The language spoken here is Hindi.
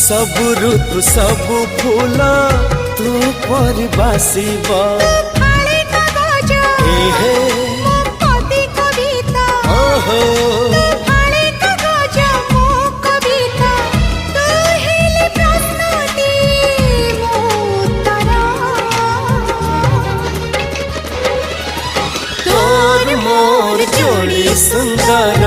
सब ऋतु सब फूल तू पर बासिबा तोर मोर जोड़ी सुंदर